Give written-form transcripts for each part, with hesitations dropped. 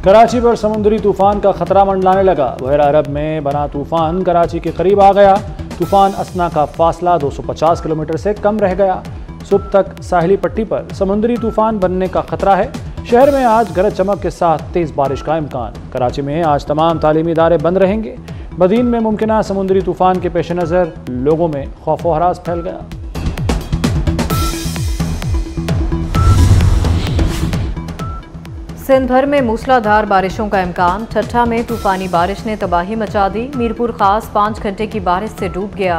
कराची पर समुद्री तूफान का खतरा मंडलाने लगा। बहरा अरब में बना तूफान कराची के करीब आ गया। तूफान असना का फासला 250 किलोमीटर से कम रह गया। सुबह तक साहिली पट्टी पर समुद्री तूफान बनने का खतरा है। शहर में आज गरज चमक के साथ तेज बारिश का इम्कान। कराची में आज तमाम तालीमी इदारे बंद रहेंगे। बदीन में मुमकिन समुद्री तूफान के पेश नज़र लोगों में खौफ व हरास फैल गया। सिंध भर में मूसलाधार बारिशों का इम्कान। ठट्ठा में तूफानी बारिश ने तबाही मचा दी। मीरपुर खास 5 घंटे की बारिश से डूब गया।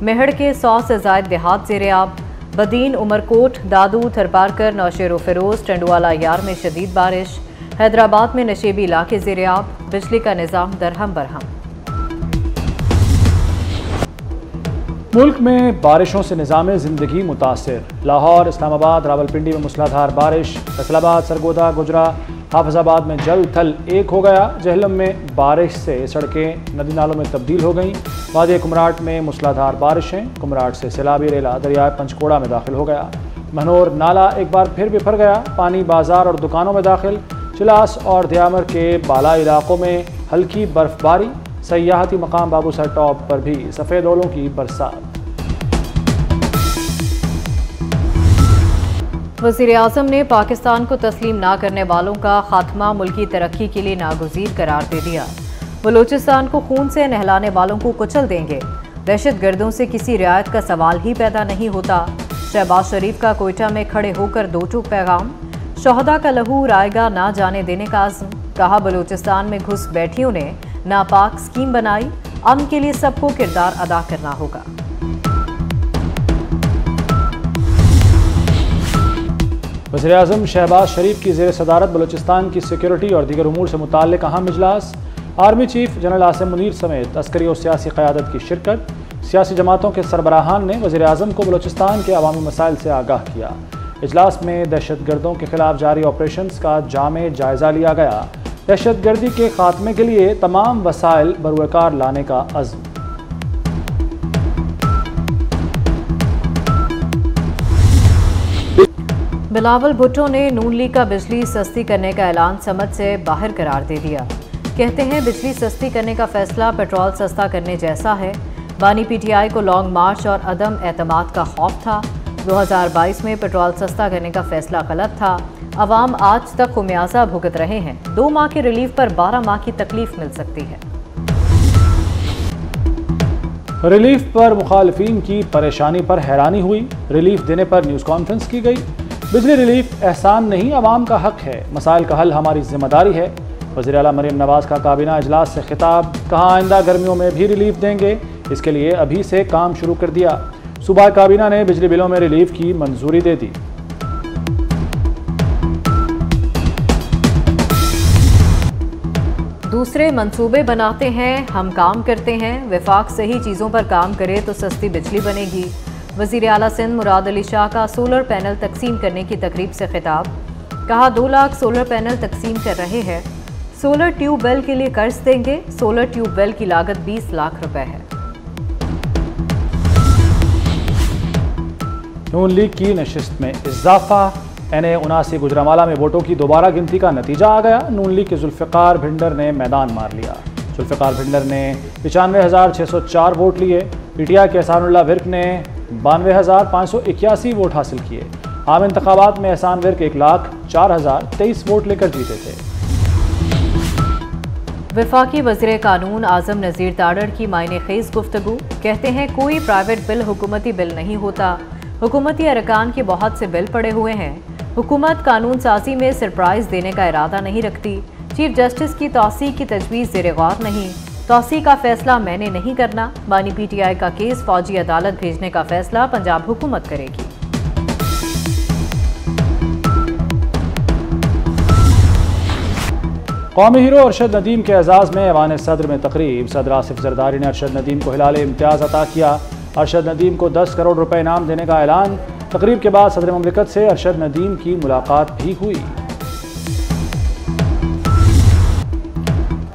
मेहड़ के 100 से ज़ायद देहात ज़ेर-ए-आब। बदीन, उमरकोट, दादू, थरपारकर, नौशेर फिरोज, टंडवाला यार में शदीद बारिश। हैदराबाद में नशेबी इलाके ज़ेर-ए-आब। बिजली का निज़ाम दरहम बरहम। मुल्क में बारिशों से निज़ाम ज़िंदगी मुतासिर। लाहौर, इस्लामाबाद, रावलपिंडी में मूसलाधार बारिश। फैसलाबाद, सरगोदा, गुजरा, हाफिजाबाद में जल थल एक हो गया। जहलम में बारिश से सड़कें नदी नालों में तब्दील हो गईं। वादी कुमराट में मूसलाधार बारिशें। कुमराट से सैलाबी रेला दरियाए पंचकोड़ा में दाखिल हो गया। महनोर नाला एक बार फिर बिफर गया। पानी बाजार और दुकानों में दाखिल। चिलास और दियामर के बाला इलाकों में हल्की बर्फबारी। सयाहती मकाम बाबूसर टॉप पर भी सफ़ेद ओलों की बरसात। वज़ीर-ए-आज़म ने पाकिस्तान को तस्लीम ना करने वालों का खात्मा मुल्की तरक्की के लिए नागुज़ीर करार दे दिया। बलूचिस्तान को खून से नहलाने वालों को कुचल देंगे। दहशत गर्दों से किसी रियायत का सवाल ही पैदा नहीं होता। शहबाज शरीफ का कोयटा में खड़े होकर दो टूक पैगाम। शोहदा का लहू रायगा ना जाने देने का आज़म। कहा बलूचिस्तान में घुस बैठियों ने नापाक स्कीम बनाई। अमन के लिए सबको किरदार अदा करना होगा। वज़ीर-ए-आज़म शहबाज शरीफ की ज़ेर सदारत बलूचिस्तान की सिक्योरिटी और दीगर उमूर से मुताल्लिक़ अहम इजलास। Army chief general Asim Munir समेत अस्करी और सियासी क़यादत की शिरकत। सियासी जमातों के सरबराहान ने वज़ीर-ए-आज़म को बलूचिस्तान के अवामी मसाइल से आगाह किया। इजलास में दहशत गर्दों के खिलाफ जारी ऑपरेशन का जामे जायज़ा लिया गया। दहशत गर्दी के खात्मे के लिए तमाम वसाइल बरूकार लाने का अज़्म। बिलावल भुट्टो ने नून लीग का बिजली सस्ती करने का ऐलान समझ से बाहर करार दे दिया। कहते हैं बिजली सस्ती करने का फैसला पेट्रोल सस्ता करने जैसा है। बानी पीटीआई को लॉन्ग मार्च और अदम एतमाद का खौफ था। 2022 में पेट्रोल सस्ता करने का फैसला गलत था। अवाम आज तक खुमियाजा भुगत रहे हैं। 2 माह के रिलीफ पर 12 माह की तकलीफ मिल सकती है। रिलीफ पर मुखालिफिन की परेशानी पर हैरानी हुई। रिलीफ देने पर न्यूज़ कॉन्फ्रेंस की गई। बिजली रिलीफ एहसान नहीं, अवाम का हक है। मसाइल का हल हमारी जिम्मेदारी है। वज़ीर आला मरियम नवाज का काबीना इजलास से खिताब। कहा आइंदा गर्मियों में भी रिलीफ देंगे। इसके लिए अभी से काम शुरू कर दिया। सूबा काबीना ने बिजली बिलों में रिलीफ की मंजूरी दे दी। दूसरे मंसूबे बनाते हैं, हम काम करते हैं। वफाक सही चीज़ों पर काम करे तो सस्ती बिजली बनेगी। वज़ीर आला सिंध मुराद अली शाह का सोलर पैनल तकसीम करने की तकरीब से खिताब। कहा 2 लाख सोलर पैनल तकसीम कर रहे हैं। सोलर ट्यूबवेल के लिए कर्ज देंगे। सोलर ट्यूबवेल की लागत 20 लाख रुपए है। नून लीग की नशिस्त में इजाफा। NA-79 गुजरांवाला में वोटों की दोबारा गिनती का नतीजा आ गया। नून लीग के जुल्फ़िकार भिंडर ने मैदान मार लिया। जुल्फ़िकार भिंडर ने 95,604 वोट लिए। PTI के एहसानुल्लाह विर्क ने 92,581 वोट हासिल किए। आम इंतखाबात में एहसान विर्क 1,04,023 वोट लेकर जीते थे। वफाकी वज़ीर कानून आज़म नज़ीर ताड़ड़ की मायने खेज़ गुफ्तगू। कहते हैं कोई प्राइवेट बिल हुकूमती बिल नहीं होता। हुकूमती अरकान के बहुत से बिल पड़े हुए हैं। हुकूमत कानून साजी में सरप्राइज देने का इरादा नहीं रखती। चीफ जस्टिस की तौसीक की तजवीज़ ज़ेर गौर नहीं। तौसीक का फैसला मैंने नहीं करना। बानी PTI का केस फौजी अदालत भेजने का फैसला पंजाब हुकूमत करेगी। कौमी हीरो अरशद नदीम के एजाज़ में ऐवान सदर में तकरीब। सदर आसिफ जरदारी ने अरशद नदीम को हिलाल इम्तियाज़ अता किया। अरशद नदीम को 10 करोड़ रुपए इनाम देने का ऐलान। तकरीब के बाद सदर ममलिकत से अरशद नदीम की मुलाकात भी हुई।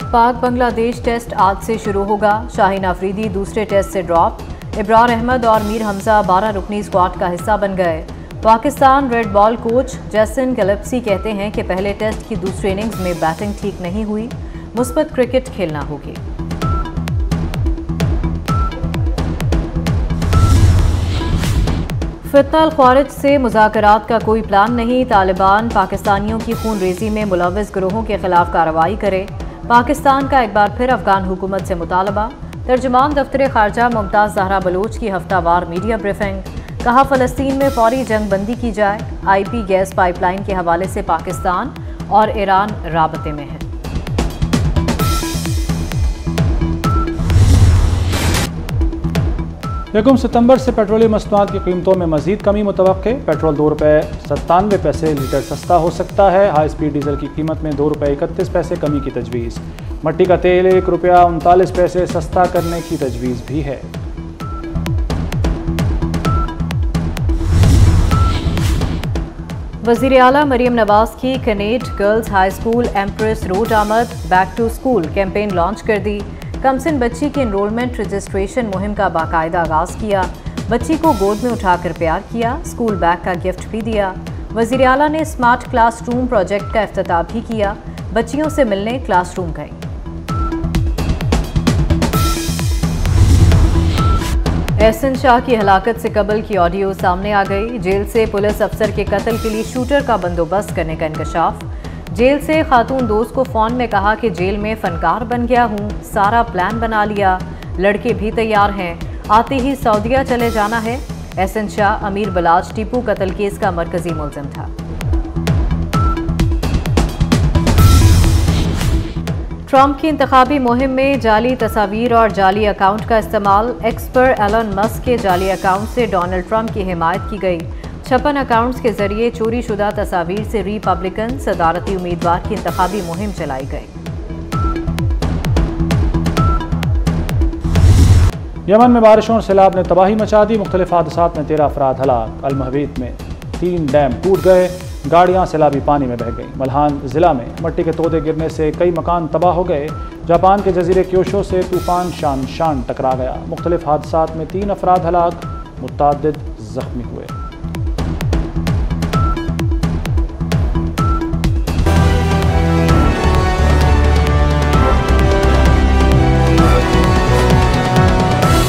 पाक बांग्लादेश टेस्ट आज से शुरू होगा। शाहीन आफरीदी दूसरे टेस्ट से ड्रॉप। इब्रार अहमद और मीर हमजा 12 रुकनी स्क्वाड का हिस्सा बन गए। पाकिस्तान रेड बॉल कोच जैसन गैलेप्सी कहते हैं कि पहले टेस्ट की दूसरी इनिंग्स में बैटिंग ठीक नहीं हुई, मुस्बत क्रिकेट खेलना होगी। फितना अल-ख्वारिज से मुज़ाकरात का कोई प्लान नहीं, तालिबान पाकिस्तानियों की खून रेजी में मुलव्वस गिरोहों के खिलाफ कार्रवाई करे, पाकिस्तान का एक बार फिर अफगान हुकूमत से मुतालबा। तर्जुमान दफ्तर खारजा मुमताज़ ज़हरा बलोच की हफ्तावार मीडिया ब्रीफिंग, कहा फ़लस्तीन में फौरी जंग बंदी की जाए, IP गैस पाइपलाइन के हवाले से पाकिस्तान और ईरान राबते में है। 1 सितंबर से पेट्रोलियम मसनूआत की कीमतों में मजीद कमी मुतवक्के, पेट्रोल ₹2.97 लीटर सस्ता हो सकता है। हाई स्पीड डीजल की कीमत में ₹2.31 कमी की तजवीज़। मट्टी का तेल ₹1.39 सस्ता करने की तजवीज़ भी है। वज़ीर आला मरीम नवाज की कनेट girls high school Empress Road आमद, back to school campaign launch कर दी। कमसिन बच्ची की एनरोलमेंट रजिस्ट्रेशन मुहिम का बाकायदा आगाज किया, बच्ची को गोद में उठाकर प्यार किया, स्कूल बैग का गिफ्ट भी दिया। वज़ीर आला ने स्मार्ट क्लासरूम प्रोजेक्ट का इफ्तिताह भी किया, बच्चियों से मिलने क्लासरूम गई। एहसन शाह की हलाकत से कबल की ऑडियो सामने आ गई। जेल से पुलिस अफसर के कत्ल के लिए शूटर का बंदोबस्त करने का इंकशाफ। जेल से खातून दोस्त को फ़ोन में कहा कि जेल में फनकार बन गया हूँ, सारा प्लान बना लिया, लड़के भी तैयार हैं, आते ही सऊदीया चले जाना है। एहसन शाह अमीर बलाज टीपू कत्ल केस का मरकजी मुलजिम था। ट्रंप की इंतखाबी मुहिम में जाली तस्वीर और जाली अकाउंट का इस्तेमाल। एक्स पर एलन मस्क के जाली अकाउंट से डोनाल्ड ट्रंप की हिमायत की गई। 56 अकाउंट्स के जरिए चोरी शुदा तस्वीर से रिपब्लिकन सदारती उम्मीदवार की इंतखाबी मुहिम चलाई गई। यमन में बारिशों और सैलाब ने तबाही मचा दी, मुख्तलिफ हादसात में 13 अफराद हलाक। अल-महवीत में 3 डैम टूट गए, गाड़ियां सैलाबी पानी में बह गईं। मल्हान जिला में मट्टी के तोदे गिरने से कई मकान तबाह हो गए। जापान के जजीरे क्योशो से तूफान शान टकरा गया। मुख्तलिफ हादसात में 3 अफराद हलाक, मुतअद्दिद जख्मी हुए।